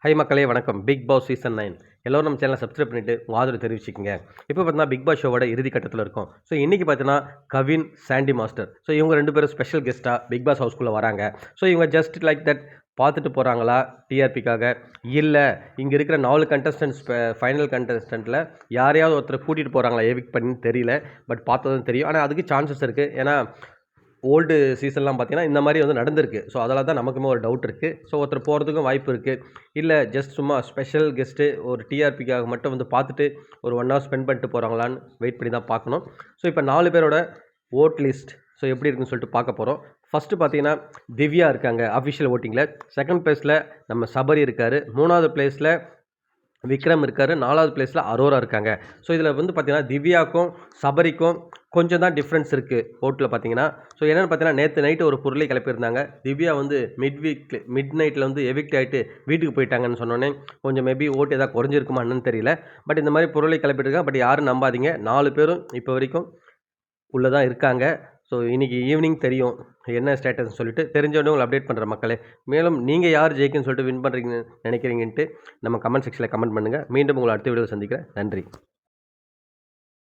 High மக்களே வணக்கம். Big Boss season 9 எல்லோரும் நம்ம சேனலை சப்ஸ்கிரைப் பண்ணிட்டு உங்கள் ஆதரவு தெரிவிச்சுக்கோங்க. இப்போ பார்த்தீங்கன்னா பிக் பாஸ் ஷோவோட இறுதி கட்டத்தில் இருக்கும். ஸோ இன்றைக்கி பார்த்தீங்கன்னா கவின், சாண்டி மாஸ்டர், ஸோ இவங்க 2 பேரும் ஸ்பெஷல் கெஸ்ட்டாக பிக் பாஸ் ஹவுஸ்குள்ளே வராங்க. ஸோ இவங்க ஜஸ்ட் லைக் தட் பார்த்துட்டு போகிறாங்களா டிஆர்பிக்காக, இல்லை இங்கே இருக்கிற 4 கண்டஸ்டன்ட்ஸ் ஃபைனல் கண்டஸ்டண்ட்டில் யாரையாவது ஒருத்தரை கூட்டிகிட்டு போகிறாங்களா எவிக் பண்ணின்னு தெரியல. பட் பார்த்ததும் தெரியும். ஆனால் அதுக்கு சான்சஸ் இருக்குது. ஏன்னா ஓல்டு சீசன்லாம் பார்த்தீங்கன்னா இந்த மாதிரி வந்து நடந்திருக்கு. ஸோ அதெல்லாம் தான் நமக்குமே ஒரு டவுட் இருக்குது. ஸோ ஒருத்தர் போகிறதுக்கும் வாய்ப்பு இருக்குது. இல்லை ஜஸ்ட் சும்மா ஸ்பெஷல் கெஸ்ட்டு ஒரு டிஆர்பிக்காக மட்டும் வந்து பார்த்துட்டு ஒரு 1 ஹவர் ஸ்பெண்ட் பண்ணிட்டு போகிறாங்களான்னு வெயிட் பண்ணி தான் பார்க்கணும். ஸோ இப்போ 4 பேரோட ஓட் லிஸ்ட் ஸோ எப்படி இருக்குன்னு சொல்லிட்டு பார்க்க போகிறோம். ஃபஸ்ட்டு பார்த்தீங்கன்னா திவ்யா இருக்காங்க அஃபிஷியல் ஓட்டிங்கில். செகண்ட் பிளேஸில் நம்ம சபரி இருக்கார். 3வது பிளேஸில் விக்ரம் இருக்கார். 4வது பிளேஸில் அரோரா இருக்காங்க. ஸோ இதில் வந்து பார்த்தீங்கன்னா திவ்யாக்கும் சபரிக்கும் கொஞ்சம் தான் டிஃப்ரென்ஸ் இருக்குது ஓட்டில் பார்த்தீங்கன்னா. ஸோ என்னென்னு பார்த்தீங்கன்னா நேற்று நைட்டு ஒரு பொருளை கிளப்பியிருந்தாங்க. திவ்யா வந்து மிட் நைட்டில் வந்து எவிக்ட் ஆகிட்டு வீட்டுக்கு போயிட்டாங்கன்னு சொன்னோன்னே கொஞ்சம் மேபி ஓட்டு எதாவது குறைஞ்சிருக்குமான்னு தெரியல. பட் இந்த மாதிரி பொருளை கிளப்பிட்டுருக்காங்க. பட் யாரும் நம்பாதீங்க, 4 பேரும் இப்போ வரைக்கும் உள்ளே தான் இருக்காங்க. ஸோ இன்றைக்கி ஈவினிங் தெரியும் என்ன ஸ்டேட்டஸ்ன்னு சொல்லிட்டு. தெரிஞ்சவொடனே உங்களை அப்டேட் பண்ணுற மக்களே. மேலும் நீங்கள் யார் ஜெயிக்குன்னு சொல்லிட்டு வின் பண்ணுறீங்கன்னு நினைக்கிறீங்கன்ட்டு நம்ம கமெண்ட் செக்ஷனில் கமெண்ட் பண்ணுங்கள். மீண்டும் உங்களை அடுத்த வீடியோவில் சந்திக்கிறேன். நன்றி.